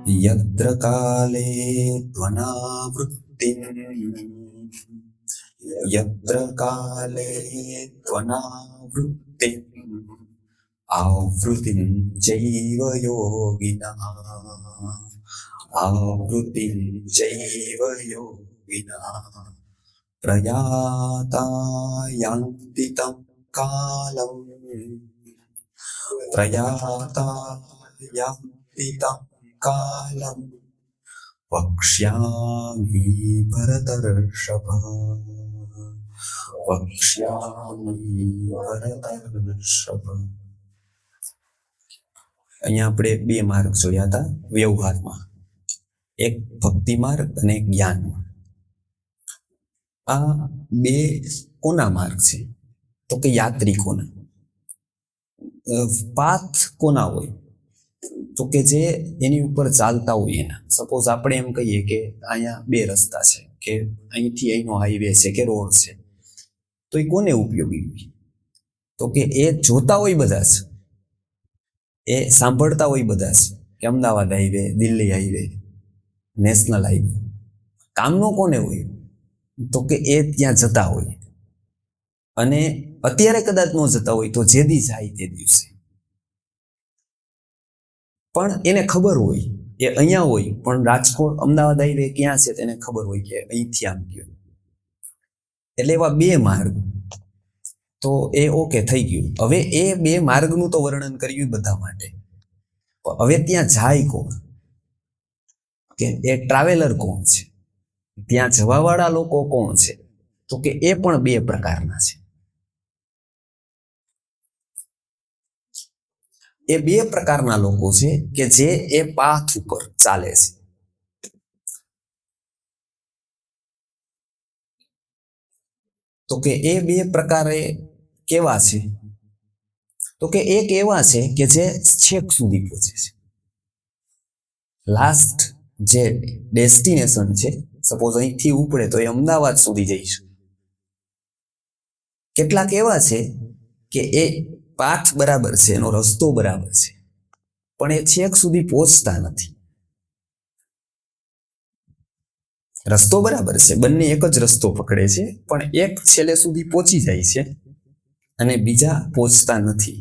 यत्र काले त्वनावृत्तिम् यत्र काले त्वनावृत्तिम् आवृत्तिं चैव योगिनः आवृत्तिं चैव योगिनः प्रयाता यान्ति तं कालं प्रयाता यान्ति तं कालं वक्ष्यामि भरतर्षभ वक्ष्यामि भरतर्षभ। અહીંયા આપણે બે માર્ગ જોયા હતા વ્યવહારમાં, એક ભક્તિ માર્ગ અને એક જ્ઞાન માર્ગ. આ બે કોના માર્ગ છે? તો કે યાત્રિકોના. પાથ કોના હોય? તો કે જે એની ઉપર ચાલતા હોય એના. સપોઝ આપણે એમ કહીએ કે અહીંયા બે રસ્તા છે, કે અહીંથી અહીંનો હાઈવે છે કે રોડ છે, તો એ કોને ઉપયોગી હોય? તો કે એ જોતા હોય બધા છે, એ સાંભળતા હોય બધા છે કે Ahmedabad highway, Delhi highway, national highway. કામનો કોને હોય? તો કે એ ત્યાં જતા હોય, અને અત્યારે કદાચ ન જતા હોય તો જે દી જાય તે દિવસે. પણ એને ખબર હોય, એ અહીંયા હોય પણ રાજકોટ અમદાવાદ હાઈવે ક્યાં છે તેને ખબર હોય કે અહીંથી આમ ગયો. એટલે એવા બે માર્ગ. તો એ ઓકે થઈ ગયું. હવે એ બે માર્ગનું તો વર્ણન કર્યું બધા માટે. હવે ત્યાં જાય કોણ? કે એ ટ્રાવેલર કોણ છે? ત્યાં જવાવાળા લોકો કોણ છે? તો કે એ પણ બે પ્રકારના છે. એ બે પ્રકારના લોકો છે કે જે એ પાથ ઉપર ચાલે છે. તો કે એ બે પ્રકારે કેવા છે? તો કે એક એવા છે કે જે છેક સુધી પહોંચે છે, લાસ્ટ જે ડેસ્ટિનેશન છે, સપોઝ અહીંથી ઉપડે તો એ અમદાવાદ સુધી જઈશું. કેટલાક એવા છે કે એ પાથ બરાબર છે, એનો રસ્તો બરાબર છે, પણ એ છેક સુધી પહોંચતા નથી. રસ્તો બરાબર છે, બંને એક જ રસ્તો પકડે છે, પણ એક છેલ્લે સુધી પહોંચી જાય છે અને બીજા પહોંચતા નથી.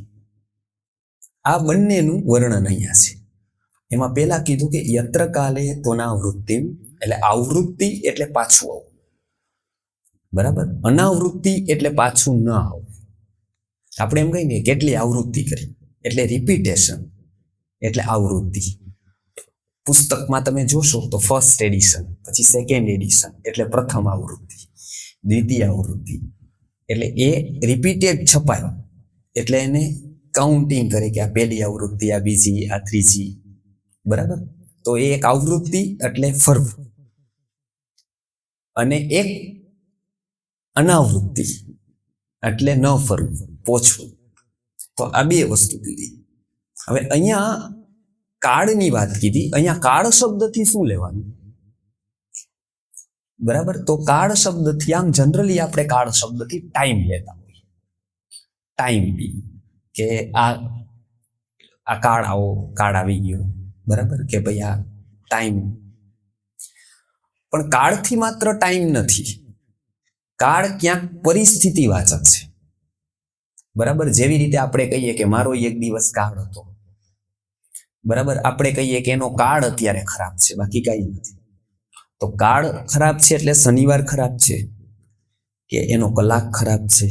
આ બંનેનું વર્ણન અહીંયા છે. એમાં પહેલા કીધું કે યત્ર કાલે તોનાવૃત્તિ, એટલે આવૃત્તિ એટલે પાછું આવું, બરાબર. અનાવૃત્તિ એટલે પાછું ન આવું. આપણે એમ કહીએ કેટલી આવૃત્તિ કરી, એટલે રિપીટેશન એટલે આવૃત્તિ. પુસ્તકમાં તમે જોશો તો ફર્સ્ટ એડિશન, પછી સેકન્ડ એડિશન એટલે પ્રથમ આવૃત્તિ, દ્વિતીય આવૃત્તિ. એટલે એ રિપીટેડ છપાય એટલે એને કાઉન્ટિંગ કરે કે આ પહેલી આવૃત્તિ, આ બીજી, આ ત્રીજી, બરાબર. તો એ એક આવૃત્તિ એટલે ફરવું, અને એક અનાવૃત્તિ એટલે ન ફરવું, પોછવું. તો આ બે વસ્તુ કીધી. હવે અહીંયા કાળની વાત કીધી. અહીંયા કાળ શબ્દથી શું લેવાનું? બરાબર. તો કાળ શબ્દથી આમ જનરલી આપણે કાળ શબ્દથી ટાઈમ લેતા હોઈએ. ટાઈમ બી કે આ કાળ આવો, કાળ આવી ગયો, બરાબર, કે ભાઈ આ ટાઈમ. પણ કાળથી માત્ર ટાઈમ નથી. કાળ ક્યાંક પરિસ્થિતિ વાચક છે, બરાબર. જેવી રીતે આપણે કહીએ કે મારો એક દિવસ કાળ હતો, બરાબર. આપણે કહીએ કે એનો કાળ અત્યારે ખરાબ છે, બાકી કઈ નથી. તો કાળ ખરાબ છે એટલે શનિવાર ખરાબ છે, કે એનો કલાક ખરાબ છે,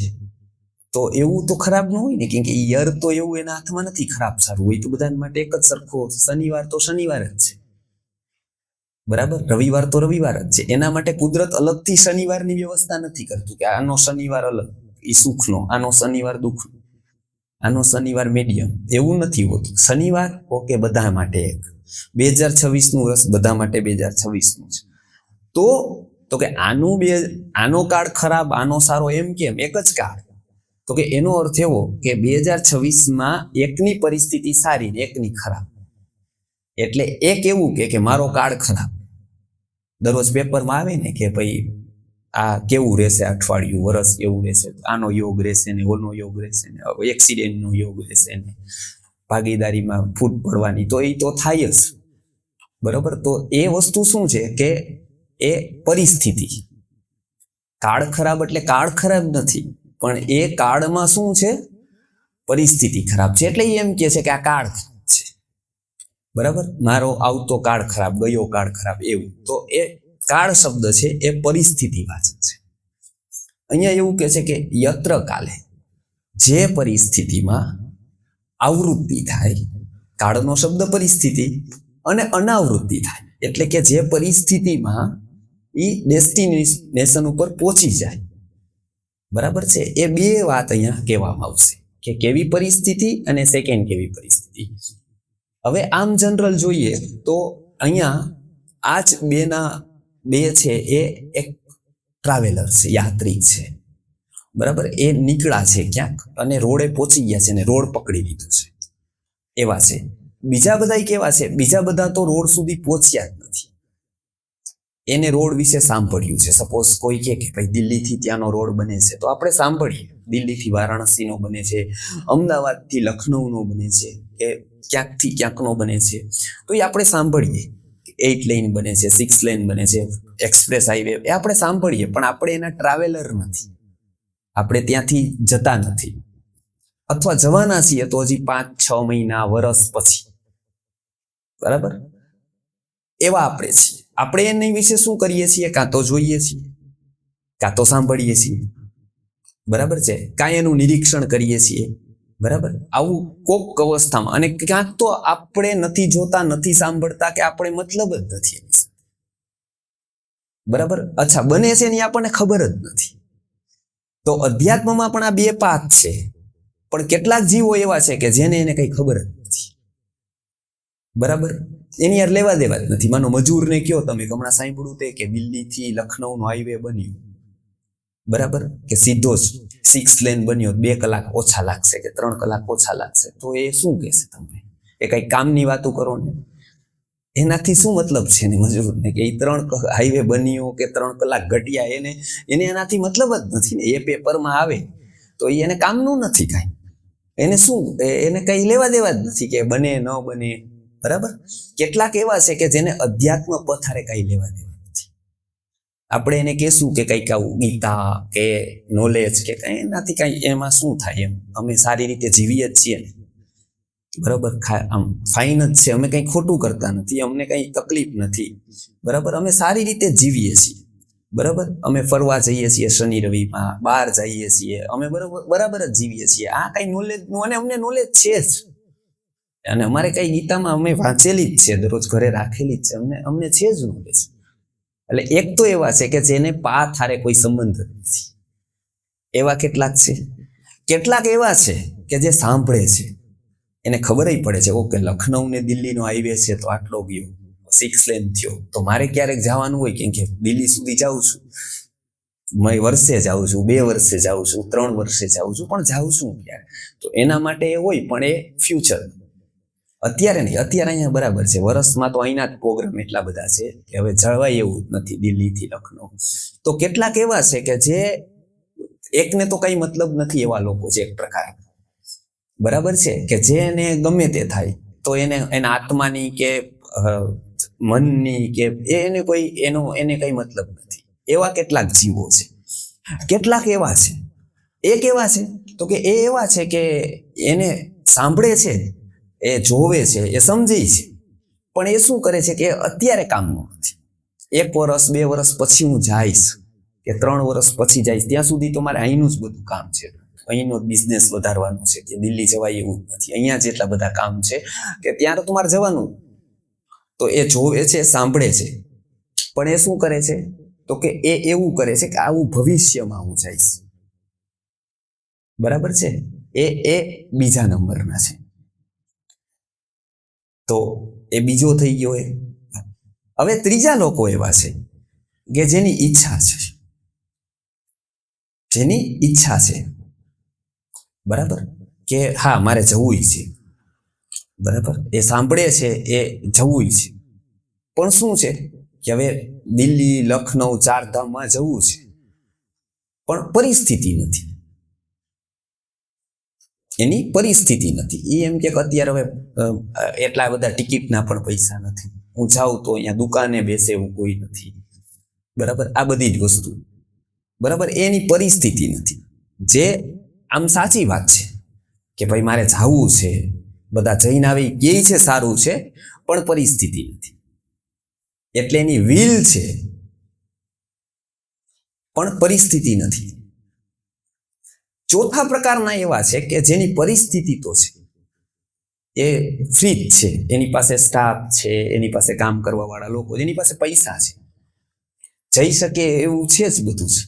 તો એવું તો ખરાબ ન હોય ને, કેમ કે યર તો એવું એના હાથમાં નથી ખરાબ સારું હોય. તો બધા માટે એક જ સરખો. શનિવાર તો શનિવાર જ છે, બરાબર. રવિવાર તો રવિવાર જ છે. એના માટે કુદરત અલગથી શનિવારની વ્યવસ્થા નથી કરતું કે આનો શનિવાર અલગ, એ સુખનો, આનો શનિવાર દુઃખનો, આનો શનિવાર મીડિયમ. એવું નથી હોતું. શનિવાર ઓકે બધા માટે એક. 2026નું વર્ષ બધા માટે 2026નું છે. તો કે આનો કાળ ખરાબ, આનો સારો, એમ કેમ? એક જ કાળ. તો કે એનો અર્થ એવો કે 2026માં એકની પરિસ્થિતિ સારી ને એકની ખરાબ. એટલે એક એવું કે મારો કાળ ખરાબ. દરરોજ પેપરમાં આવે ને કે ભાઈ આ કેવું રહેશે, અઠવાડિયું, વર્ષ કેવું રહેશે, આનો યોગ રહેશે ને ઓનો યોગ રહેશે ને એક્સિડેન્ટનો યોગ રહેશે ને ભાગીદારીમાં ફૂટ પડવાની. તો એ તો થાય જ. બરોબર. તો એ વસ્તુ શું છે કે એ પરિસ્થિતિ. કાળ ખરાબ એટલે કાળ ખરાબ નથી, પણ એ કાળમાં શું છે, પરિસ્થિતિ ખરાબ છે, એટલે એમ કે છે કે આ કાળ ખરાબ છે. બરાબર, મારો આવતો કાળ ખરાબ, ગયો કાળ ખરાબ, એવું. તો એ કાળ શબ્દ છે એ પરિસ્થિતિવાચક છે. અહીંયા એવું કે છે કે યત્ર કાલે, જે પરિસ્થિતિમાં આવૃત્તિ થાય, કાળનો શબ્દ પરિસ્થિતિ, અને અનાવૃત્તિ થાય એટલે કે જે પરિસ્થિતિમાં એ ડેસ્ટિનેશન ઉપર પહોંચી જાય. બરાબર છે, એ બે વાત અહીંયા કહેવામાં આવશે કે કેવી પરિસ્થિતિ અને સેકન્ડ કેવી પરિસ્થિતિ. હવે આમ જનરલ જોઈએ તો અહીંયા આ જ બે છે એ એક ટ્રાવેલર છે, યાત્રિક છે. બરાબર, એ નીકળ્યા છે ક્યાંક અને રોડે પહોંચી ગયા છે અને રોડ પકડી લીધો છે, એવા છે. બીજા બધા કેવા છે, બીજા બધા તો રોડ સુધી પહોંચ્યા જ નથી, એને રોડ વિશે સાંભળ્યું છે. સપોઝ કોઈ કે ભાઈ દિલ્હીથી ત્યાંનો રોડ બને છે, તો આપણે સાંભળીએ દિલ્હીથી વારાણસીનો બને છે, અમદાવાદથી લખનઉનો બને છે, કે ક્યાંકથી ક્યાંકનો બને છે, તો એ આપણે સાંભળીએ. 8 લેન બને છે, 6 લેન બને છે, એક્સપ્રેસ હાઈવે, એ આપણે સાંભળીએ, પણ આપણે એના ટ્રાવેલર નથી, આપણે ત્યાંથી જતા નથી, અથવા જવાના છીએ તો હજી 5-6 મહિના, વર્ષ પછી. બરાબર, એવા આપણે છીએ. આપણે એની વિશે શું કરીએ છીએ, કાં તો જોઈએ છીએ, કાં તો સાંભળીએ છીએ. બરાબર છે, કાં એનું નિરીક્ષણ કરીએ છીએ. બરાબર, આવું કોક અવસ્થામાં, અને ક્યાંક તો આપણે નથી જોતા, નથી સાંભળતા, કે આપણે મતલબ જ નથી એની સાથે. બરાબર, અચ્છા, બને છે એની આપણને ખબર જ નથી. તો અધ્યાત્મમાં પણ આ બે પાથ છે, પણ કેટલાક જીવો એવા છે કે જેને એને કઈ ખબર જ નથી. બરાબર, એની યાર લેવા દેવા જ નથી. માનો મજૂરને કયો તમે, હમણાં સાંભળ્યું તે કે દિલ્હીથી લખનઉનો હાઈવે બન્યું, બરાબર, કે સીધો જ 6 લેન બન્યો, 2 કલાક ઓછા લાગશે કે 3 કલાક ઓછા લાગશે, તો એ શું કહેશે તમને? એ કઈ કામની વાતો કરો ને, એનાથી શું મતલબ છે ને મજૂરને, કે એ 3 હાઈવે બન્યો કે 3 કલાક ઘટ્યા, એને એનાથી મતલબ જ નથી ને. એ પેપરમાં આવે તો એને કામનું નથી કાંઈ, એને શું, એને કઈ લેવા દેવા જ નથી કે બને ન બને. બરાબર, કેટલાક એવા છે કે જેને અધ્યાત્મ પથારે કઈ લેવા દેવા નથી. આપણે એને કહેશું કે કંઈક આવું ગીતા કે નોલેજ કે કઈ, એનાથી કઈ એમાં શું થાય, એમ અમે સારી રીતે જીવીએ જ છીએ ને. બરાબર, આમ ફાઇન જ છે, અમે કંઈ ખોટું કરતા નથી, અમને કંઈ તકલીફ નથી. બરાબર, અમે સારી રીતે જીવીએ છીએ. બરાબર, અમે ફરવા જઈએ છીએ શનિ રવિમાં, બહાર જઈએ છીએ, અમે બરાબર જ જીવીએ છીએ. આ કઈ નોલેજનું, અને અમને નોલેજ છે જ, અને અમારે કઈ ગીતામાં અમે વાંચેલી જ છે, દરરોજ ઘરે રાખેલી જ છે, અમને છે જ નોલેજ. એટલે એક તો એવા છે કે જેને પાથ હારે કોઈ સંબંધ નથી, એવા કેટલાક છે. કેટલાક એવા છે કે જે સાંભળે છે, એને ખબર પડે છે, ઓકે લખનઉ ને દિલ્હીનો હાઈવે છે તો આટલો ગયો, 6 લેન થયો, તો મારે ક્યારેક જવાનું હોય, કેમ કે દિલ્હી સુધી જાઉં છું, વર્ષે જાઉં છું, 2 વર્ષે જાઉં છું, 3 વર્ષે જાઉં છું, પણ જાઉં છું ક્યારે, તો એના માટે એ હોય, પણ એ ફ્યુચર. અત્યારે નહીં, અત્યારે અહીંયા બરાબર છે, વર્ષમાં તો અહીંના જ પ્રોગ્રામ એટલા બધા છે કે હવે જવાય એવું જ નથી દિલ્હીથી લખનઉ. તો કેટલાક એવા છે કે જે એકને તો કઈ મતલબ નથી, એવા લોકો છે એક પ્રકાર. બરાબર છે, કે જેને ગમે તે થાય તો એના આત્માની કે મનની કે એને કઈ મતલબ નથી. એવા કેટલાક જીવો છે. કેટલાક એવા છે, એક એવા છે તો કે એ એવા છે કે એને સાંભળે છે, એ જોવે છે, એ સમજે છે, પણ એ શું કરે છે કે અત્યારે કામનું નથી. 1 વર્ષ 2 વર્ષ પછી હું જઈશ, કે 3 વર્ષ પછી જઈશ, ત્યાં સુધી તો મારે અહીંનું જ બધું કામ છે, અહીંનો બિઝનેસ વધારવાનો છે, કે દિલ્હી જવાય એવું નથી, અહીંયા જેટલા બધા કામ છે કે ત્યાં તો મારે જવાનું. તો એ જોવે છે, સાંભળે છે, પણ એ શું કરે છે તો કે એ એવું કરે છે કે આવું ભવિષ્યમાં હું જઈશ. બરાબર છે, એ બીજા નંબરના છે. તો એ બીજો થઈ ગયો. હવે ત્રીજા લોકો એવા છે કે જેની ઈચ્છા છે, બરાબર, કે હા મારે જવું છે. બરાબર, એ સાંભળે છે, એ જવું છે, પણ શું છે કે હવે દિલ્હી લખનઉ 4 ધામમાં જવું છે, પણ પરિસ્થિતિ નથી, એની પરિસ્થિતિ નથી. એ એમ કે અત્યારે હવે એટલા બધા ટિકિટના પણ પૈસા નથી, હું જાઉં તો અહીંયા દુકાને બેસે એવું કોઈ નથી, બરાબર, આ બધી જ વસ્તુ, બરાબર, એની પરિસ્થિતિ નથી. જે આમ સાચી વાત છે કે ભાઈ મારે જાવું છે, બધા જઈને આવી કે છે સારું છે, પણ પરિસ્થિતિ નથી. એટલે એની વિલ છે પણ પરિસ્થિતિ નથી. ચોથા પ્રકારના એવા છે કે જેની પરિસ્થિતિ તો છે, એ ફ્રી જ છે, એની પાસે સ્ટાફ છે, એની પાસે કામ કરવા વાળા લોકો, એની પાસે પૈસા છે, જઈ શકે એવું છે જ બધું છે.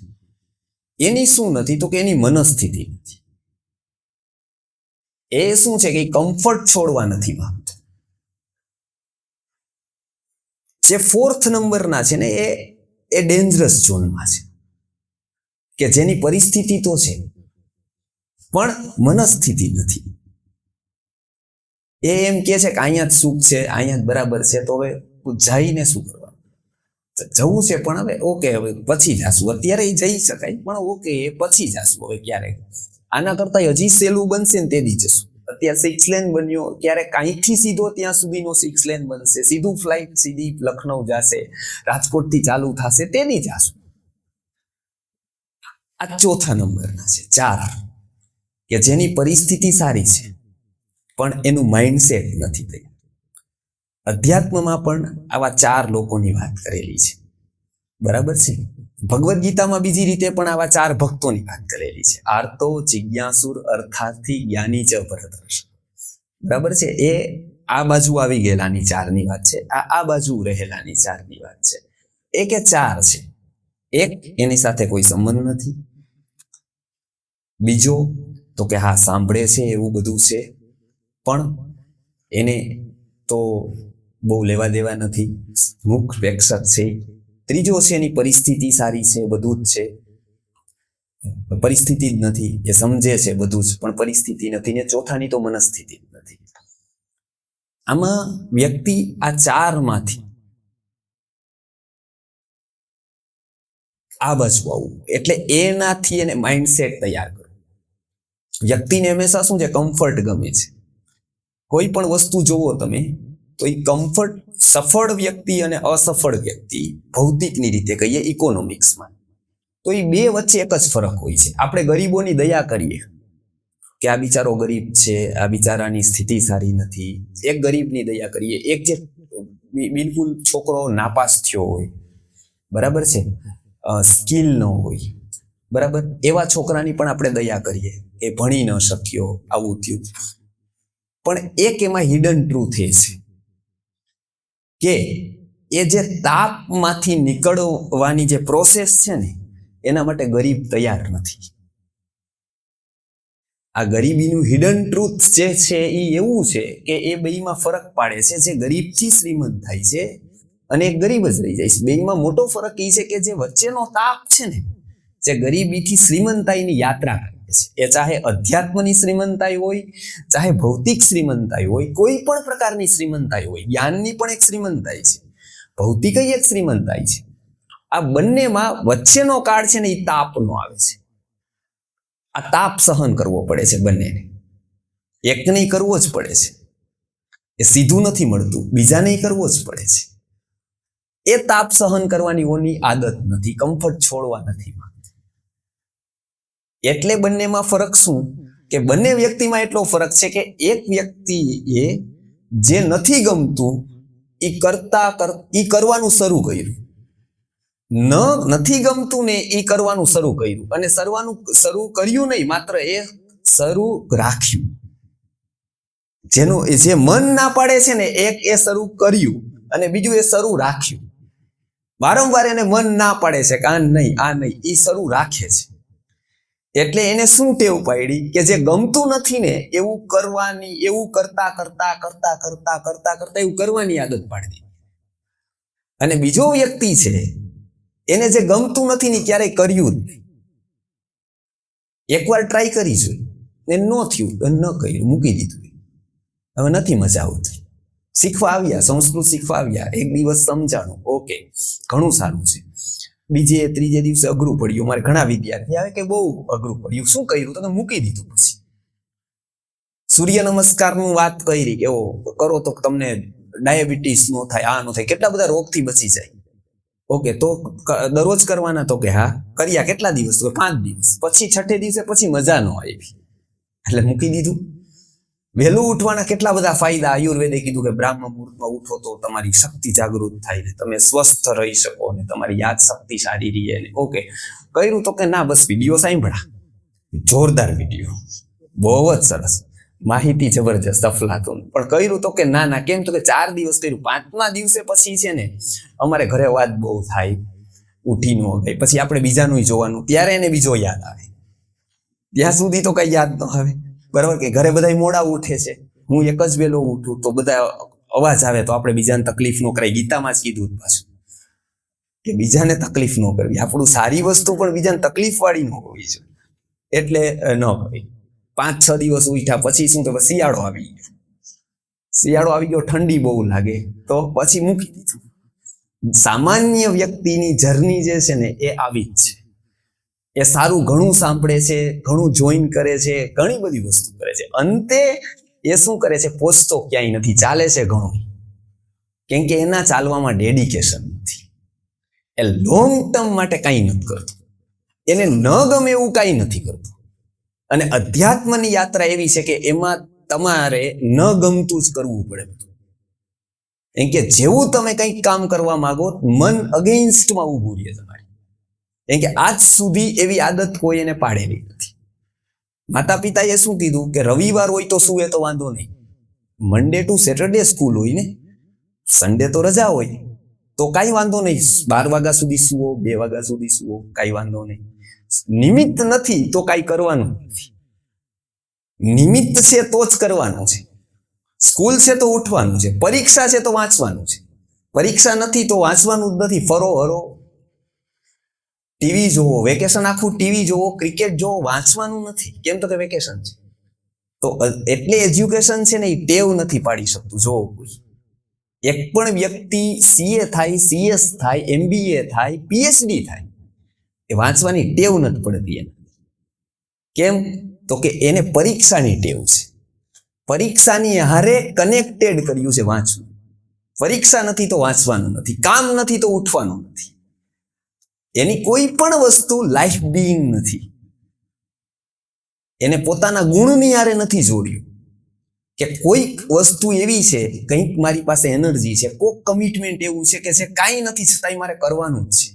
એની શું નથી તો કે એની મનસ્થિતિ નથી. એ શું છે કે કમ્ફર્ટ છોડવા નથી માંગતો. જે 4th નંબરના છે ને એ ડેન્જરસ ઝોનમાં છે, કે જેની પરિસ્થિતિ તો છે પણ મનસ્થિતિ નથી. એ એમ કે છે કે અહીંયા જ સુખ છે, અહીંયા જ બરાબર છે, તો હવે જઈને શું કરવાનું? જવું છે પણ હવે ઓકે, હવે પછી જાશું, અત્યારે જઈ શકાય પણ ઓકે એ પછી જાશું, હવે ક્યારેક આના કરતા હજી સહેલું બનશે ને તેથી જશું. અત્યારે 6 લેન બન્યો, ક્યારેક અહીંથી સીધો ત્યાં સુધીનો 6 લેન બનશે, સીધું ફ્લાઇટ સીધી લખનઉ જશે, રાજકોટથી ચાલુ થશે, તેથી જાશું. આ ચોથા નંબરના છે 4, કે જેની પરિસ્થિતિ સારી છે પણ એનું માઇન્ડસેટ નથી તૈયાર. અધ્યાત્મમાં પણ આવા 4 લોકોની વાત કરેલી છે, બરાબર છે. ભગવદ્ ગીતામાં બીજી રીતે પણ આવા 4 ભક્તોની વાત કરેલી છે. આર્તો, જિજ્ઞાસુર, અર્થાર્થી, જ્ઞાની ચ પરદ્રષ્ટ, બરાબર છે. એ આ બાજુ આવી ગયેલાની 4ની વાત છે, આ બાજુ રહેલાની 4ની વાત છે. એ કે 4 છે. એક, એની સાથે કોઈ સંબંધ નથી. બીજો તો કે હા સાંભળે છે એવું બધું છે પણ એને તો બહુ લેવા દેવા નથી, મુખ પ્રેક્ષક છે. ત્રીજો છે એની પરિસ્થિતિ સારી છે, બધું જ છે, પરિસ્થિતિ જ નથી, એ સમજે છે બધું જ પણ પરિસ્થિતિ નથી. ને ચોથાની તો મનસ્થિતિ જ નથી. આમાં વ્યક્તિ આ 4માંથી આ બાજુ આવવું, એટલે એનાથી એને માઇન્ડસેટ તૈયાર કરવું. વ્યક્તિને હંમેશા શું છે, કમ્ફર્ટ ગમે છે. કોઈ પણ વસ્તુ જોવો તમે તો એ કમ્ફર્ટ, સફળ વ્યક્તિ અને અસફળ વ્યક્તિ, ભૌતિકની રીતે કહીએ, ઇકોનોમિક્સમાં, તો એ બે વચ્ચે એક જ ફરક હોય છે. આપણે ગરીબોની દયા કરીએ કે આ બિચારો ગરીબ છે, આ બિચારાની સ્થિતિ સારી નથી, એક ગરીબની દયા કરીએ. એક જે બિલકુલ છોકરો નાપાસ થયો હોય, બરાબર છે, સ્કિલ ન હોય, બરાબર, એવા છોકરાની પણ આપણે દયા કરીએ કે ભણી ન શક્યો, આવું થયું. પણ એક એમાં હિડન ટ્રુથ એ છે કે એ જે તાપમાંથી નીકળવાની જે પ્રોસેસ છે ને, એના માટે ગરીબ તૈયાર નથી. આ ગરીબીનું હિડન ટ્રુથ જે છે એ એવું છે કે એ બેયમાં ફરક પાડે છે. જે ગરીબથી શ્રીમંત થાય છે અને એક ગરીબ જ રહી જાય છે, બેયમાં મોટો ફરક એ છે કે જે વચ્ચેનો તાપ છે ને, જે ગરીબીથી શ્રીમંતાઈની યાત્રા કરે છે, એ ચાહે અધ્યાત્મની શ્રીમંતાઈ હોય, ચાહે ભૌતિક શ્રીમંતાઈ હોય, કોઈ પણ પ્રકારની શ્રીમંતાઈ હોય, જ્ઞાનની પણ એક શ્રીમંતાઈ છે, ભૌતિક એક શ્રીમંતાઈ છે. આ બંનેમાં વચ્ચેનો કાળ છે ને એ તાપનો આવે છે. આ તાપ સહન કરવો પડે છે બંનેને, એકને કરવો જ પડે છે. એ સીધું નથી મળતું, બીજાને કરવો જ પડે છે. એ તાપ સહન કરવાની ઓની આદત નથી, કમ્ફર્ટ છોડવા નથી માંગતી. એટલે બંનેમાં ફરક શું કે બંને વ્યક્તિમાં એટલો ફરક છે કે એક વ્યક્તિએ જે નથી ગમતું એ કરવાનું શરૂ કર્યું, નથી ગમતું ને એ કરવાનું શરૂ કર્યું, અને શરૂ કર્યું નહીં, માત્ર એ શરૂ રાખ્યું. જેનું જે મન ના પાડે છે ને, એક એ શરૂ કર્યું અને બીજું એ શરૂ રાખ્યું. વારંવાર એને મન ના પાડે છે કે આ નહીં, એ શરૂ રાખે છે. એટલે એને શું ટેવ પાડી કે જે ગમતું નથી ને એવું કરવાની, એવું કરતા એવું કરવાની આદત પાડી. અને બીજો વ્યક્તિ છે, એને જે ગમતું નથી ને ક્યારેય કર્યું જ નહીં. એકવાર ટ્રાય કરી જોઈ, એ ન થયું, ન કર્યું, મૂકી દીધું. હવે નથી મજા આવતી. શીખવા આવ્યા, સંસ્કૃત શીખવા આવ્યા, એક દિવસ સમજાણું, ઓકે ઘણું સારું છે. બીજે ત્રીજે દિવસે અઘરું પડ્યું. મારે ઘણા વિદ્યાર્થી આવે કે બહુ અઘરું પડ્યું, શું કર્યું? તો મૂકી દીધું. પછી સૂર્ય નમસ્કારનું વાત કરી કે એવો કરો તો તમને ડાયાબિટીસ નો થાય, આ નો થાય, કેટલા બધા રોગથી બચી જાય. ઓકે, તો દરરોજ કરવાના? તો કે હા. કર્યા કેટલા દિવસ? તો 5 દિવસ. પછી 6 દિવસે પછી મજા ન આવી એટલે મૂકી દીધું. વહેલું ઉઠવાના કેટલા બધા ફાયદા. આયુર્વેદે કીધું કે બ્રાહ્મ મુહૂર્તમાં ઉઠો તો તમારી શક્તિ જાગૃત થાય ને તમે સ્વસ્થ રહી શકો ને તમારી યાદ શક્તિ સારી રહે ને. ઓકે, કર્યું? તો કે ના, બસ વિડીયો સાંભળા. જોરદાર વિડીયો, બહુ જ સરસ, માહિતી જબરજસ્ત, અફલાતુન. પણ કર્યું? તો કે ના. કેમ? તો કે 4 દિવસ કર્યું. 5મા દિવસે પછી છે ને અમારે ઘરે વાત બહુ થાય, ઉઠી ન ગઈ. પછી આપણે બીજાનું જોવાનું, ત્યારે એને બીજો યાદ આવે. ત્યાં સુધી તો કઈ યાદ ન આવે. બરાબર કે ઘરે બધા મોડા ઉઠે છે, હું એક જ વેલો ઉઠું તો બધા અવાજ આવે તો આપણે બીજાને તકલીફ ન કરાય. ગીતામાં જ કીધું પાછું કે બીજાને તકલીફ ન કરવી. આપણું સારી વસ્તુ પણ બીજાને તકલીફ વાળી ન હોવી જોઈએ, એટલે ન કરવી. 5-6 દિવસ ઉઠ્યા પછી શું? તો શિયાળો આવી ગયો, ઠંડી બહુ લાગે તો પછી મૂકી દીધું. સામાન્ય વ્યક્તિની જર્ની જે છે ને એ આવી જ છે. એ સારું ઘણું સાંભળે છે, ઘણું જોઈન કરે છે, ઘણી બધી વસ્તુ કરે છે. અંતે એ શું કરે છે? પહોંચતો ક્યાંય નથી. ચાલે છે ઘણું, કેમ કે એના ચાલવામાં ડેડિકેશન નથી. એ લોંગ ટર્મ માટે કાંઈ નથી કરતું. એને ન ગમે એવું કાંઈ નથી કરતું. અને અધ્યાત્મની યાત્રા એવી છે કે એમાં તમારે ન ગમતું જ કરવું પડે. એમ કે જેવું તમે કંઈક કામ કરવા માંગો, મન અગેન્સ્ટમાં ઊભું રહે તમારે. એમ કે આજ સુધી એવી આદત કોઈ એને પાડેલી નથી. માતા પિતાએ શું કીધું કે રવિવાર હોય તો સુવે તો વાંધો નહીં, મંડે ટુ સેટરડે સ્કૂલ હોય ને, સન્ડે તો રજા હોય તો કાંઈ વાંધો નહીં, 12 વાગ્યા સુધી સુવો, 2 વાગ્યા સુધી સુવો, કાંઈ વાંધો નહીં. નિમિત્ત નથી તો કાંઈ કરવાનું નથી. નિમિત્ત છે તો જ કરવાનું છે. સ્કૂલ છે તો ઉઠવાનું છે, પરીક્ષા છે તો વાંચવાનું છે, પરીક્ષા નથી તો વાંચવાનું જ નથી. ફરો હરો, ટીવી જોવો, વેકેશન આખું ટીવી જોવો, ક્રિકેટ જોવો, વાંચવાનું નથી. કેમ? તો કે વેકેશન છે. તો એટલે એજ્યુકેશન છે ને એ ટેવ નથી પાડી શકતું. જો એક પણ વ્યક્તિ CA થાય, CS થાય, MBA થાય, PhD થાય, એ વાંચવાની ટેવ નથી પડતી એને. કેમ? તો કે એને પરીક્ષાની ટેવ છે. પરીક્ષાની હારે કનેક્ટેડ કર્યું છે વાંચવું. પરીક્ષા નથી તો વાંચવાનું નથી, કામ નથી તો ઉઠવાનું નથી. એની કોઈ પણ વસ્તુ લાઈફ બીઈંગ નથી. એને પોતાના ગુણની હારે નથી જોડ્યું કે કોઈક વસ્તુ એવી છે, કંઈક મારી પાસે એનર્જી છે, કોઈક કમિટમેન્ટ એવું છે કે જે કાંઈ નથી છતાંય મારે કરવાનું જ છે.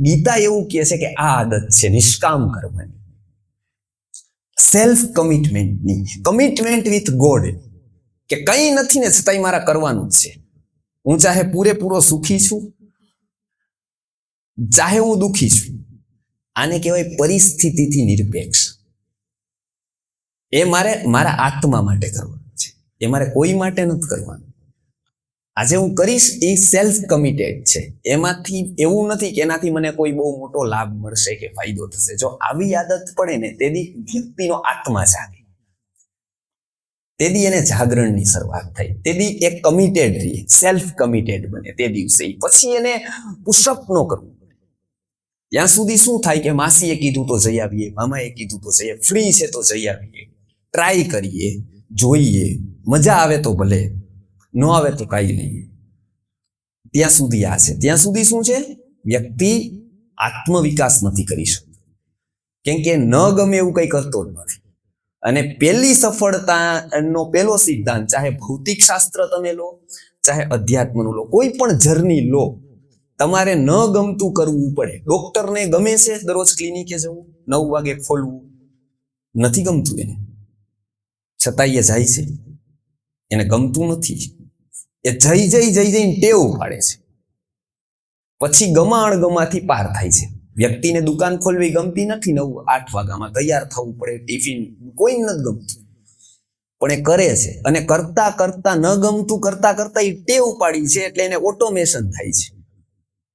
ગીતા એવું કહે છે કે આ આદત છે નિષ્કામ કરવાની, સેલ્ફ કમિટમેન્ટની, કમિટમેન્ટ વિથ ગોડ, કે કંઈ નથી ને છતાંય મારા કરવાનું જ છે. હું ચાહે પૂરેપૂરો સુખી છું, ચાહે હું દુઃખી છું. આને કહેવાય પરિસ્થિતિથી નિરપેક્ષ. એ મારે મારા આત્મા માટે કરવાનું છે, એ મારે કોઈ માટે નથી કરવાનું. આજે હું કરીશ એ સેલ્ફ કમિટેડ છે. એમાંથી એવું નથી કે એનાથી મને કોઈ બહુ મોટો લાભ મળશે કે ફાયદો થશે. જો આવી આદત પડે ને તેથી વ્યક્તિનો આત્મા જાગે, તેથી એને જાગરણની શરૂઆત થઈ, તેથી એ કમિટેડ રહી, સેલ્ફ કમિટેડ બને તે દિવસે. પછી એને પુશઅપ ન કરવું. ત્યાં સુધી શું થાય કે માસીએ કીધું તો જઈ આવીએ, મામાએ કીધું તો જઈએ, ફ્રી છે તો જઈ આવીએ, ટ્રાય કરીએ, જોઈએ, મજા આવે તો ભલે, ન આવે તો કાંઈ નહીં. ત્યાં સુધી આ છે. ત્યાં સુધી શું છે? વ્યક્તિ આત્મવિકાસ નથી કરી શકતો, કેમ કે ન ગમે એવું કંઈ કરતો જ નથી. અને પહેલી સફળતાનો પહેલો સિદ્ધાંત, ચાહે ભૌતિક શાસ્ત્ર તમે લો, ચાહે અધ્યાત્મનું લો, કોઈ પણ જર્ની લો, તમારે ન ગમતું કરવું પડે. ડોક્ટરને ગમે છે દરરોજ ક્લિનિકે જવું, 9 વાગે ખોલવું? નથી ગમતું એને, છતાંય એ જાય છે. એને ગમતું નથી, એ જઈને ટેવ પાડે છે. પછી ગમાણગમાથી પાર થાય છે. વ્યક્તિને દુકાન ખોલવી ગમતી નથી, 9-8 વાગ્યામાં તૈયાર થવું પડે, ટિફિન, કોઈ નથી ગમતું, પણ એ કરે છે. અને કરતા કરતા ન ગમતું કરતા કરતા એ ટેવ પાડી છે, એટલે એને ઓટોમેશન થાય છે.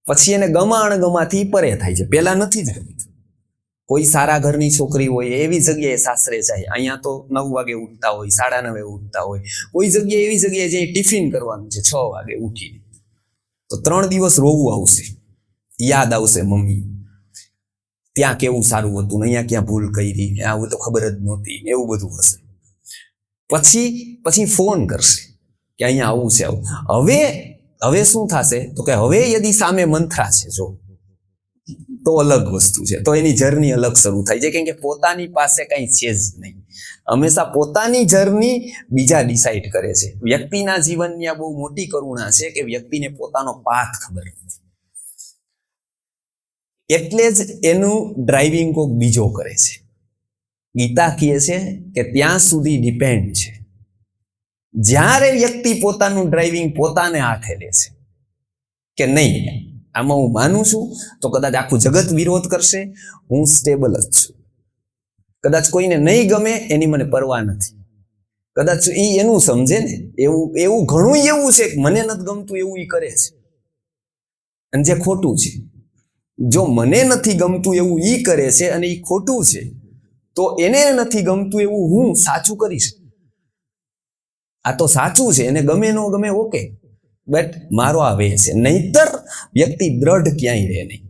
પછી એને ગમાણગમાથી પરે થાય છે. પહેલા નથી જ ગમતું. કોઈ સારા ઘરની છોકરી હોય એવી જગ્યાએ સાસરે જાય, અહીંયા તો 9 વાગે ઉઠતા હોય, 9:30 ઉઠતા હોય. કોઈ જગ્યાએ એવી જગ્યાએ જઈ ટિફિન કરવાનું છે 6 વાગે ઉઠીને, તો 3 દિવસ રોવું આવશે, યાદ આવશે મમ્મી ત્યાં કેવું સારું હતું ને અહીંયા ક્યાં ભૂલ કરી, આવું તો ખબર જ નહોતી, એવું બધું હશે. પછી ફોન કરશે કે અહીંયા આવું છે આવું. હવે શું થશે તો કે હવે યદી સામે મંથરા છે જો તો અલગ વસ્તુ છે, તો એની જર્ની અલગ શરૂ થાય છે, કેમ કે પોતાની પાસે કઈ છે જ નહીં. હંમેશા પોતાની જર્ની બીજા ડિસાઈડ કરે છે. વ્યક્તિના જીવનની આ બહુ મોટી કરુણા છે કે વ્યક્તિને પોતાનો પાથ ખબર નથી, એટલે જ એનું ડ્રાઇવિંગ કોક બીજો કરે છે. ગીતા કહે છે કે ત્યાં સુધી ડિપેન્ડ છે જ્યારે વ્યક્તિ પોતાનું ડ્રાઇવિંગ પોતાને હાથે લે છે કે નહીં આમાં હું માનું છું તો કદાચ આખું જગત વિરોધ કરશે, હું સ્ટેબલ જ છું. કદાચ કોઈને નહીં ગમે એની મને પરવા નથી, કદાચ એ એનું સમજે ને એવું ઘણું એવું છે કે મને નથી ગમતું એવું એ કરે છે, અને જે ખોટું છે. જો મને નથી ગમતું એવું ઈ કરે છે અને એ ખોટું છે, તો એને નથી ગમતું એવું હું સાચું કરીશ. આ તો સાચું છે, એને ગમે ન ગમે ઓકે, બટ મારો આ વે છે. નહીતર વ્યક્તિ દ્રઢ ક્યાંય રહે નહીં,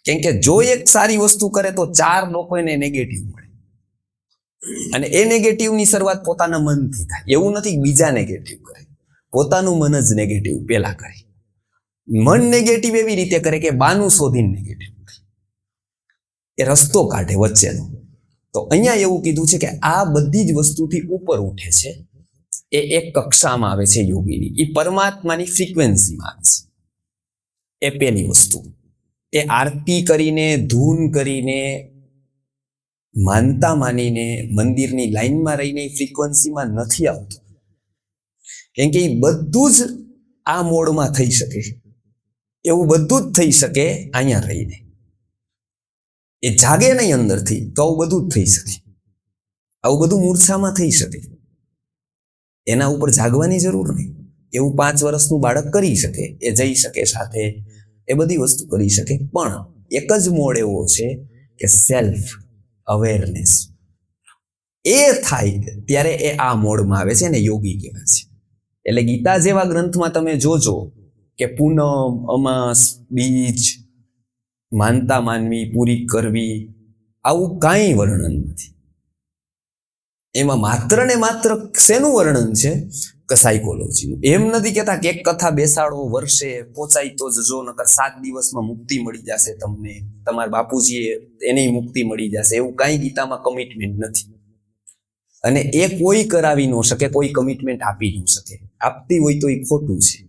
કેમ કે જો એક સારી વસ્તુ કરે તો 4 લોકો એને નેગેટિવ મળે, અને એ નેગેટિવની શરૂઆત પોતાના મનથી થાય. એવું નથી બીજા નેગેટિવ કરે, પોતાનું મન જ નેગેટિવ પેલા કરે. મન નેગેટિવ એવી રીતે કરે કે બાનું શોધીને નેગેટિવ કરે, એ રસ્તો કાઢે વચ્ચેનો. તો અહીંયા એવું કીધું છે કે આ બધી જ વસ્તુથી ઉપર ઉઠે છે, એ એક કક્ષામાં આવે છે યોગીની, એ પરમાત્માની ફ્રીક્વન્સીમાં આવે છે. એ પેલી વસ્તુ. એ આરતી કરીને, ધૂન કરીને, માનતા માનીને, મંદિરની લાઈનમાં રહીને ફ્રીક્વન્સીમાં નથી આવતું, કેમ કે એ બધું જ આ મોડમાં થઈ શકે. એવું બધું જ થઈ શકે અહીંયા રહીને. એ જાગે નહીં અંદરથી તો આવું બધું જ થઈ શકે. આવું બધું મૂર્છામાં થઈ શકે. એના ઉપર જાગવાની જરૂર નહીં. એવું 5 વર્ષનું બાળક કરી શકે, એ જઈ શકે સાથે, એ બધી વસ્તુ કરી શકે. પણ એક જ મોડ એવો છે કે સેલ્ફ અવેરનેસ. એ થાય ત્યારે એ આ મોડમાં આવે છે ને યોગી કહેવાય છે. એટલે ગીતા જેવા ગ્રંથમાં તમે જોજો કે પૂનમ, અમાસ, બીજ, માનતા માનવી, પૂરી કરવી, આવું કાંઈ વર્ણન નથી. એમાં માત્ર ને માત્ર શેનું વર્ણન છે કે સાયકોલોજીનું. એમ નથી કહેતા કે એક કથા બેસાડો, વર્ષે પહોંચાઈ તો જજો, નકર 7 દિવસમાં મુક્તિ મળી જશે તમને, તમારા બાપુજીએ એની મુક્તિ મળી જશે, એવું કાંઈ ગીતામાં કમિટમેન્ટ નથી. અને એ કોઈ કરાવી ન શકે, કોઈ કમિટમેન્ટ આપી ન શકે. આપતી હોય તો એ ખોટું છે.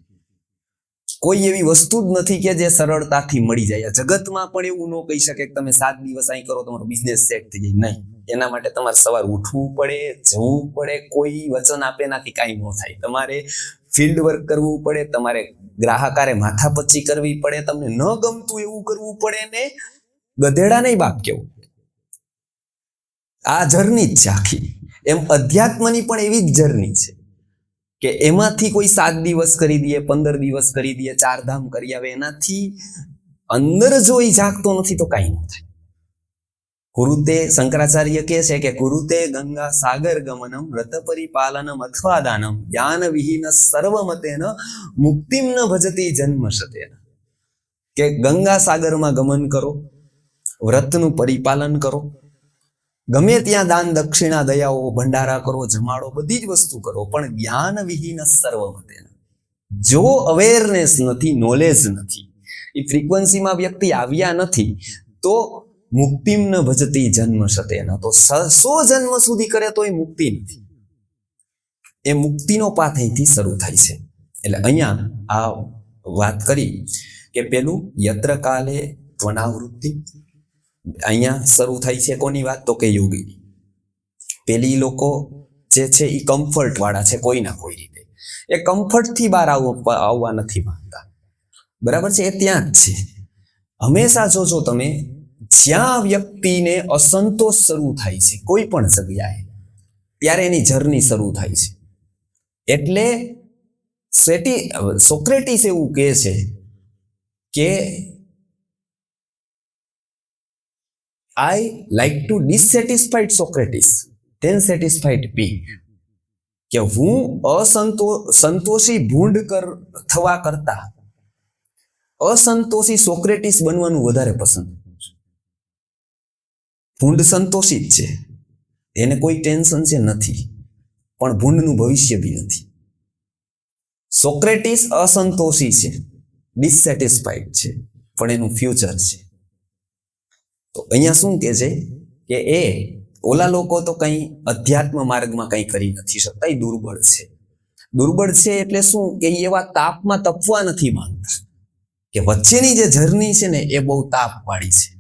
કોઈ એવી વસ્તુ જ નથી કે જે સરળતાથી મળી જાય. જગતમાં પણ એવું ન કહી શકે કે તમે 7 દિવસ અહીં કરો તમારો બિઝનેસ સેટ થઈ જાય. નહીં, એના માટે તમારે સવાર ઉઠવું પડે, જવું પડે. કોઈ વચન આપે નાથી કાંઈ ન થાય. તમારે ફિલ્ડ વર્ક કરવું પડે, તમારે ગ્રાહકારે માથાપચ્ચી કરવી પડે, તમને ન ગમતું એવું કરવું પડે, ને ગધેડા નહીં બાપ કેવું. આ જર્ની જ છે આખી. એમ અધ્યાત્મની પણ એવી જ જર્ની છે કે એમાંથી કોઈ 7 દિવસ કરી દે, 15 દિવસ કરી દે, 4 ધામ કરી આવે, એનાથી અંદર જો એ જાગતો નથી તો કાંઈ ન થાય. કુરુતે, શંકરાચાર્ય કહે છે કે કુરુતે ગંગા સાગર ગમનમ વ્રત પરિપાલનમ અથવા દાનમ જ્ઞાન વિહીન સર્વમતેન મુક્તિમ ન ભજતી જન્મ શતેન. કે ગંગા સાગરમાં ગમન કરો, વ્રતનું પરિપાલન કરો, ગમે ત્યાં દાન દક્ષિણા દયાઓ ભંડારા કરો, જમાડો, બધી જ વસ્તુ કરો, પણ જ્ઞાન વિહીન સર્વમતેન. જો અવેરનેસ નથી, નોલેજ નથી, એ ફ્રીક્વન્સીમાં વ્યક્તિ આવ્યા નથી, તો મુક્તિમ ન ભજતી જન્મ શતેન. તો 100 જન્મ સુધી કરે તો એ મુક્તિ નથી. એ મુક્તિનો પાથ અહીંથી શરૂ થાય છે. એટલે અહીંયા આ વાત કરી કે પેલું યત્ર કાલે ત્વનાવૃત્તિ, અહીંયા શરૂ થાય છે કોની વાત તો કે યોગીની. પેલી લોકો જે છે એ કમ્ફર્ટ વાળા છે કોઈના કોઈ રીતે. એ કમ્ફર્ટથી બહાર આવવા નથી માંગતા, બરાબર છે, એ ત્યાં જ છે. હંમેશા જોજો તમે, જ્યાં વ્યક્તિને અસંતોષ શરૂ થાય છે કોઈ પણ જગ્યાએ, ત્યારે એની જર્ની શરૂ થાય છે. એટલે સોક્રેટિસ એવું કહે છે કે I like to dissatisfied Socrates, then satisfied pig. કે હું સંતોષી ભૂંડ થવા કરતા અસંતોષી સોક્રેટિસ બનવાનું વધારે પસંદ કરું છું. ભૂંડ સંતોષી જ છે, એને કોઈ ટેન્શન છે નથી, પણ ભૂંડનું ભવિષ્ય બી નથી. સોક્રેટિસ અસંતોષી છે, ડિસસેટિસ્ફાઈડ છે, પણ એનું ફ્યુચર છે. તો અહીંયા શું કે છે કે એ ઓલા લોકો તો કંઈ અધ્યાત્મ માર્ગમાં કંઈ કરી નથી શકતા, એ દુર્બળ છે. દુર્બળ છે એટલે શું કે એવા તાપમાં તપવા નથી માંગતા, કે વચ્ચેની જે જર્ની છે ને એ બહુ તાપવાળી છે.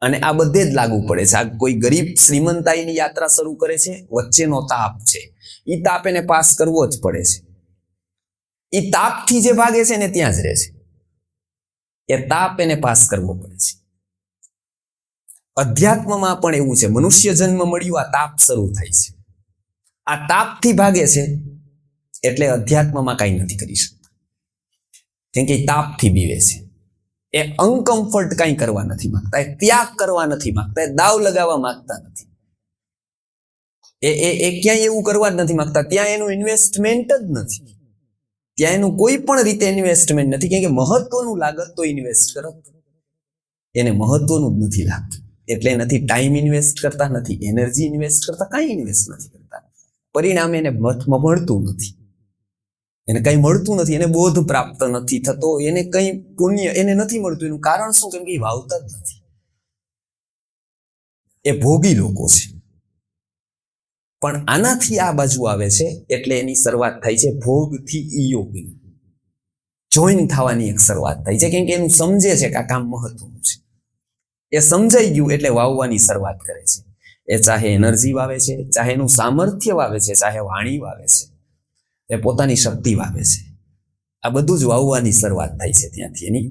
અને આ બધે જ લાગુ પડે છે. આ કોઈ ગરીબ શ્રીમંતાઈની યાત્રા શરૂ કરે છે, વચ્ચેનો તાપ છે, એ તાપ એને પાસ કરવો જ પડે છે. એ તાપથી જે ભાગે છે ને ત્યાં જ રહે છે. એ તાપ એને પાસ કરવો પડે છે. અધ્યાત્મમાં પણ એવું છે. મનુષ્ય જન્મ મળ્યું, આ તાપ શરૂ થાય છે. આ તાપથી ભાગે છે એટલે અધ્યાત્મમાં કાંઈ નથી કરી શકતા, કેમ કે તાપથી બીવે છે. એ અનકમ્ફર્ટ કાંઈ કરવા નથી માંગતા, એ ત્યાગ કરવા નથી માંગતા, એ દાવ લગાવવા માંગતા નથી, એ ક્યાંય એવું કરવા જ નથી માંગતા. ત્યાં એનું ઇન્વેસ્ટમેન્ટ જ નથી, ત્યાં એનું કોઈ પણ રીતે ઇન્વેસ્ટમેન્ટ નથી. કેમ કે મહત્વનું લાગત તો ઇન્વેસ્ટ કરો, એને મહત્વનું જ નથી લાગતું એટલે નથી ટાઈમ ઇન્વેસ્ટ કરતા, નથી એનર્જી ઇન્વેસ્ટ કરતા, કાંઈ ઇન્વેસ્ટ નથી કરતા. પરિણામે એને મળતું નથી, એને કંઈ મળતું નથી, એને બોધ પ્રાપ્ત નથી થતો, એને કંઈ પુણ્ય એને નથી મળતું. એનું કારણ શું? કેમ કે એ વાવતા જ નથી. એ ભોગી લોકો છે. પણ આનાથી આ બાજુ આવે છે એટલે એની શરૂઆત થાય છે ભોગથી યોગની, જોઈન થવાની એક શરૂઆત થાય છે. કેમ કે એનું સમજે છે કે આ કામ મહત્વનું છે. એ સમજાઈ ગયું એટલે વાવવાની શરૂઆત કરે છે. એ ચાહે એનર્જી વાવે છે, ચાહે એનું સામર્થ્ય વાવે છે, ચાહે વાણી વાવે છે, એ પોતાની શક્તિ વાવે છે. આ બધું જ વાવવાની શરૂઆત થાય છે ત્યાંથી. એની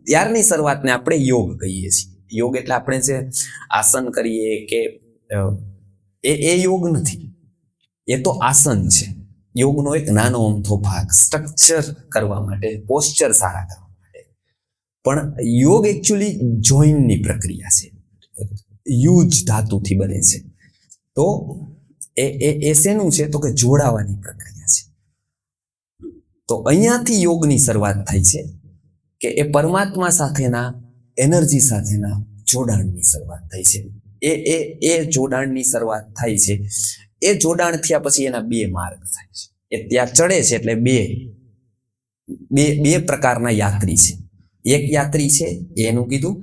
ત્યારની શરૂઆતને આપણે યોગ કહીએ છીએ. યોગ એટલે આપણે જે આસન કરીએ કે એ યોગ નથી, એ તો આસન છે. યોગનો એક નાનો અમથો ભાગ, સ્ટ્રક્ચર કરવા માટે, પોસ્ચર સારા કરવા માટે. પણ યોગ એકચ્યુઅલી જોઈનની પ્રક્રિયા છે, યુજ ધાતુથી બને છે. તો એ શેનું છે? તો કે જોડાવાની પ્રક્રિયા છે. તો અહીંયાથી યોગની શરૂઆત થાય છે કે એ પરમાત્મા સાથેના, એનર્જી સાથેના જોડાણની શરૂઆત થાય છે. એ જોડાણની શરૂઆત થાય છે. એ જોડાણ થયા પછી એના બે માર્ગ થાય છે. એ ત્યાં ચડે છે એટલે બે પ્રકારના યાત્રી છે. એક યાત્રી છે એનું કીધું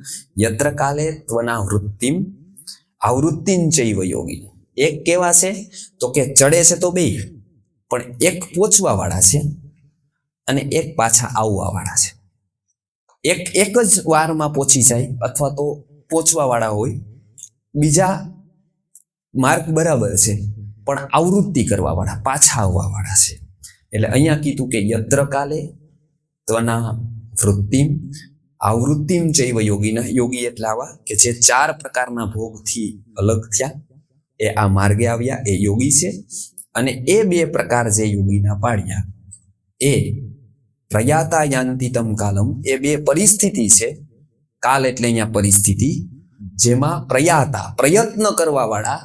યત્ર કાલે ત્વના વૃત્તિમ આવૃત્તિન ચૈવ યોગી. એક કેવા છે? તો કે ચડે છે તો બે, પણ એક પહોંચવા વાળા છે અને એક પાછા આવવા વાળા છે. એક જ વારમાં પહોંચી જાય અથવા તો પહોંચવા વાળા હોય, બીજા માર્ગ બરાબર છે પણ આવૃત્તિ કરવા વાળા, પાછા આવવા વાળા છે. એટલે અહીંયા કીધું કે યત્ર કાલે ત્વના વૃત્તિમ આવૃત્તિમ ચૈવ યોગીના. યોગી એટલે આવા કે જે 4 પ્રકારના ભોગથી અલગ થયા, એ આ માર્ગે આવ્યા, એ યોગી છે. અને એ 2 પ્રકાર જે યોગીના પાડ્યા એ પ્રયાતા યાંતિતમ કાલમ, એ 2 પરિસ્થિતિ છે. કાલ એટલે અહીંયા પરિસ્થિતિ, જેમાં પ્રયાતા પ્રયત્ન કરવા વાળા,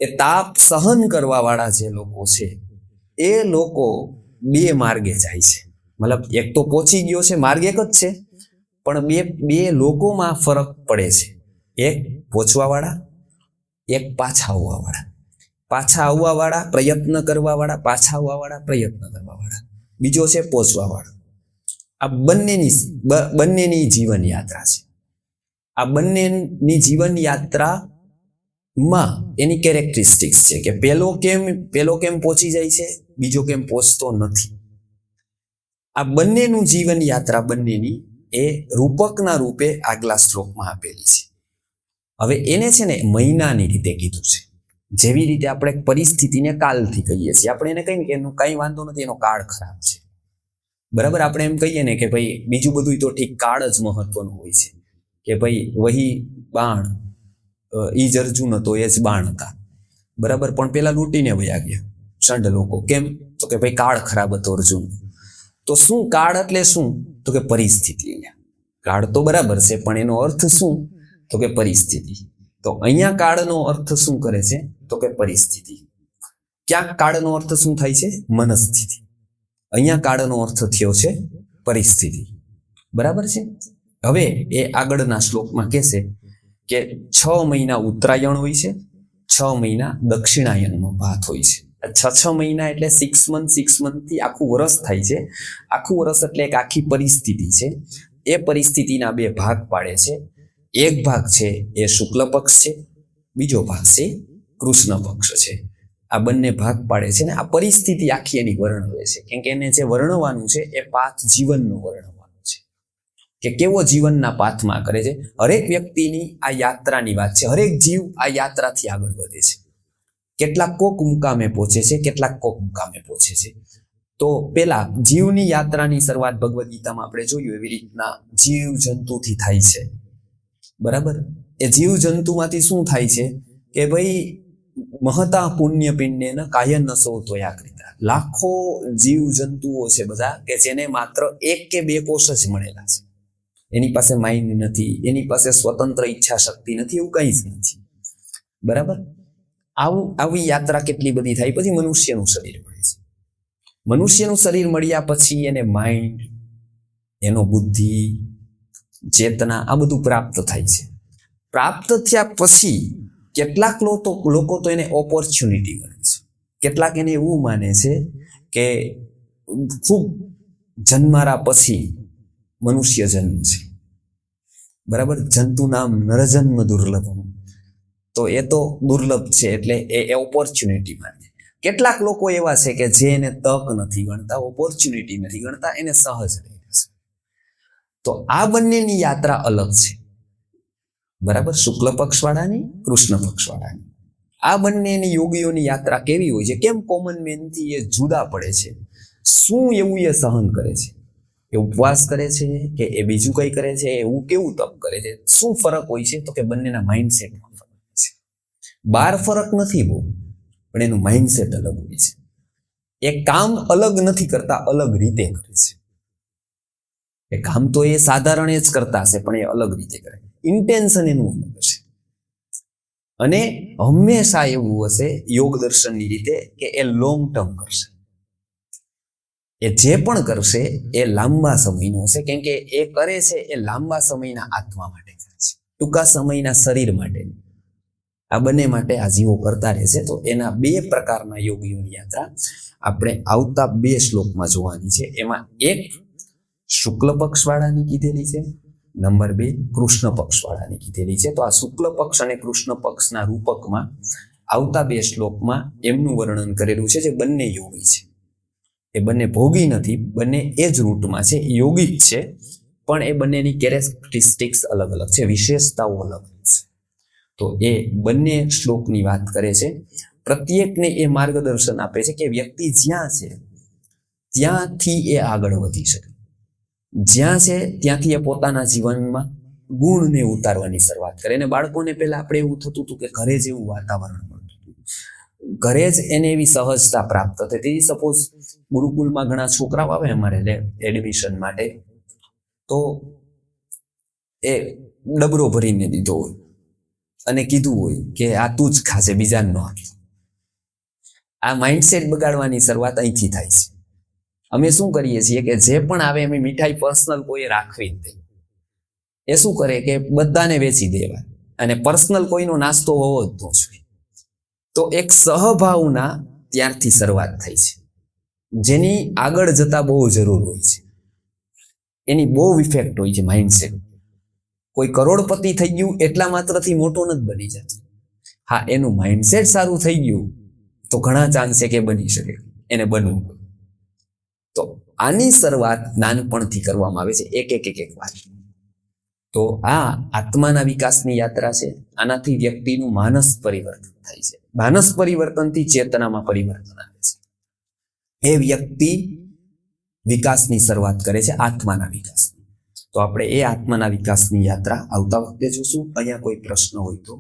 એ તાપ સહન કરવા વાળા જે લોકો છે, એ લોકો 2 માર્ગે જાય છે. મતલબ એક તો પહોંચી ગયો છે, માર્ગ એક જ છે, પણ બે લોકોમાં ફરક પડે છે. એક પહોંચવા વાળા, એક પાછા આવવા વાળા. પાછા આવવા વાળા પ્રયત્ન કરવા વાળા, પાછા આવવા વાળા પ્રયત્ન કરવા વાળા. બીજો છે પહોંચવા વાળા. આ બંનેની જીવન યાત્રા છે. આ બંનેની જીવન યાત્રામાં એની કેરેક્ટરિસ્ટિક્સ છે કે પેલો કેમ પહોંચી જાય છે, બીજો કેમ પહોંચતો નથી. આ બંનેનું જીવન યાત્રા, બંનેની એ રૂપકના રૂપે આગલા શ્લોકમાં આપેલી છે. હવે એને છે ને મહિનાની રીતે કીધું છે. જેવી રીતે આપણે પરિસ્થિતિને કાલથી કહીએ છીએ, આપણે એને કહીએ કે એનું કંઈ વાંધો નથી, એનો કાળ ખરાબ છે, બરાબર. આપણે એમ કહીએ ને કે ભાઈ બીજું બધું તો ઠીક, કાળ જ મહત્વનું હોય છે. કે ભાઈ વહી બાણ, ઈ જ અર્જુન હતો, એ જ બાણ હતા, બરાબર. પણ પેલા લૂંટીને વયા ગયા ષંડ લોકો. કેમ? તો કે ભાઈ કાળ ખરાબ હતો અર્જુન. તો શું કાળ એટલે શું? તો કે પરિસ્થિતિ. કાળ તો બરાબર છે, પણ એનો અર્થ શું? તો કે પરિસ્થિતિ. તો અહીંયા કાળનો અર્થ શું કરે છે? તો કે પરિસ્થિતિ. ક્યાંક કાળનો અર્થ શું થાય છે? મનસ્થિતિ. અહીંયા કાળનો અર્થ થયો છે પરિસ્થિતિ, બરાબર છે. હવે એ આગળના શ્લોકમાં કહેશે કે 6 મહિના ઉત્તરાયણ હોય છે, 6 મહિના દક્ષિણાયનનો ભાત હોય છે. છ મહિના એટલે 6 મંથ, 6 મંથથી આખું વર્ષ થાય છે. આખું વર્ષ એટલે એક આખી પરિસ્થિતિ છે. એ પરિસ્થિતિના બે ભાગ પાડે છે. એક ભાગ છે એ શુક્લ પક્ષ છે, બીજો ભાગ છે કૃષ્ણ પક્ષ છે. આ બંને ભાગ પાડે છે ને આ પરિસ્થિતિ આખી એની વર્ણવે છે. કેમ કે એને જે વર્ણવાનું છે એ પાથ જીવનનું વર્ણવાનું છે કે કેવો જીવનના પાથમાં કરે છે. હરેક વ્યક્તિની આ યાત્રાની વાત છે. હરેક જીવ આ યાત્રાથી આગળ વધે છે. કેટલાક કોક મુકામે પહોંચે છે, કેટલાક કોક મુકામે પહોંચે છે. તો પેલા જીવની યાત્રાની શરૂઆત ભગવદ્ ગીતામાં આપણે જોયું એવી રીતના જીવ જંતુથી થાય છે. બરાબર? એ જીવ જંતુમાંથી શું થાય છે કે ભાઈ મહતા પુણ્ય પિંડેન કાયન નસો ત્વયાકૃતા. લાખો જીવ જંતુઓ છે બધા કે જેને માત્ર 1 કે 2 કોષ જ મળેલા છે. એની પાસે માઇન્ડ નથી, એની પાસે સ્વતંત્ર ઈચ્છા શક્તિ નથી, એવું કંઈ જ નથી. બરાબર? આવી યાત્રા કેટલી બધી થાય પછી મનુષ્યનું શરીર મળે છે. મનુષ્યનું શરીર મળ્યા પછી એને માઇન્ડ, એનો બુદ્ધિ, ચેતના આ બધું પ્રાપ્ત થાય છે. પ્રાપ્ત થયા પછી કેટલાક લોકો તો એને ઓપોર્ચ્યુનિટી ગણે છે. કેટલાક એને એવું માને છે કે ખૂબ જન્મારા પછી મનુષ્ય જન્મ છે. બરાબર? જંતુ નામ નરજન્મ દુર્લભમ. તો એ તો દુર્લભ છે એટલે એ ઓપોર્ચ્યુનિટી માને. કેટલાક લોકો એવા છે કે જે એને તક નથી ગણતા, ઓપોર્ચ્યુનિટી નથી ગણતા, એને સહજ રહે છે. તો આ બંનેની યાત્રા અલગ છે. બરાબર? શુક્લ પક્ષવાળાની, કૃષ્ણ પક્ષવાળાની. આ બંનેની યોગીઓની યાત્રા કેવી હોય છે? કેમ કોમન મેનથી એ જુદા પડે છે? શું એવું એ સહન કરે છે? એ ઉપવાસ કરે છે કે એ બીજું કંઈ કરે છે? એવું કેવું તપ કરે છે? શું ફરક હોય છે? તો કે બંનેના માઇન્ડસેટમાં ફરક હોય છે. બહાર ફરક નથી બહુ, પણ એનું માઇન્ડસેટ અલગ હોય છે. એ કામ અલગ નથી કરતા, અલગ રીતે કરે છે. એ કામ તો એ સાધારણ જ કરતા હશે, પણ એ અલગ રીતે કરે. ઇન્ટેન્શન એનું અલગ હશે. અને હંમેશા એવું હશે યોગ દર્શનની રીતે કે એ લોંગ ટર્મ કરશે. એ જે પણ કરશે એ લાંબા સમયનું હશે. કેમ કે એ કરે છે એ લાંબા સમયના આત્મા માટે કરે છે, ટૂંકા સમયના શરીર માટે. આ બંને માટે આ જીવો કરતા રહેશે. તો એના 2 પ્રકારના યોગીઓની યાત્રા આપણે આવતા 2 શ્લોકમાં જોવાની છે. એમાં એક શુક્લ પક્ષવાળાની કીધેલી છે, નંબર 2 કૃષ્ણ પક્ષવાળાની કીધેલી છે. તો આ શુક્લ પક્ષ અને કૃષ્ણ પક્ષના રૂપકમાં આવતા 2 શ્લોકમાં એમનું વર્ણન કરેલું છે જે બંને યોગી છે. એ બંને ભોગી નથી, બંને એ જ રૂટમાં છે, યોગી જ છે, પણ એ બંનેની કેરેક્ટરિસ્ટિક્સ અલગ અલગ છે, વિશેષતાઓ અલગ છે. તો એ બંને શ્લોકની વાત કરે છે. પ્રત્યેકને એ માર્ગદર્શન આપે છે કે વ્યક્તિ જ્યાં છે ત્યાંથી એ આગળ વધી શકે. જ્યાં છે ત્યાંથી એ પોતાના જીવનમાં ગુણને ઉતારવાની શરૂઆત કરે. અને બાળકોને પહેલા આપણે એવું થતું હતું કે ઘરે જેવું વાતાવરણ મળતું હતું, ઘરે જ એને એવી સહજતા પ્રાપ્ત થતી. સપોઝ ગુરુકુલમાં ઘણા છોકરાઓ આવે અમારે એડમિશન માટે, તો એ ડબરો ભરીને દીધો હોય અને કીધું હોય કે આ તું જ ખાશે, બીજાને ન આપે. આ માઇન્ડસેટ બગાડવાની શરૂઆત અહીંથી થાય છે. અમે શું કરીએ છીએ કે જે પણ આવે એમ મીઠાઈ પર્સનલ કોઈએ રાખવી જ નહીં. એ શું કરે કે બધાને વેચી દેવા, અને પર્સનલ કોઈનો નાસ્તો હોવો જ ન જોઈએ. તો એક સહભાવના ત્યારથી શરૂઆત થઈ છે, જેની આગળ જતા બહુ જરૂર હોય છે. એની બહુ ઇફેક્ટ હોય છે માઇન્ડસેટ. કોઈ કરોડપતિ થઈ ગયું એટલા માત્રથી મોટો નથી બની જતો. હા, એનું માઇન્ડસેટ સારું થઈ ગયું તો ઘણા ચાન્સ છે કે બની શકે, એને બનવું. તો આની શરૂઆત નાનપણથી કરવામાં આવે છે, એક વાર. તો આ આત્માના વિકાસની યાત્રા છે. આનાથી વ્યક્તિનું માનસ પરિવર્તન થાય છે. માનસ પરિવર્તનથી ચેતનામાં પરિવર્તન આવે છે. એ વ્યક્તિ વિકાસની શરૂઆત કરે છે, આત્માના વિકાસની. તો આપણે એ આત્માના વિકાસની યાત્રા આવતા વખતે જોશું. અહીંયા કોઈ પ્રશ્ન હોય તો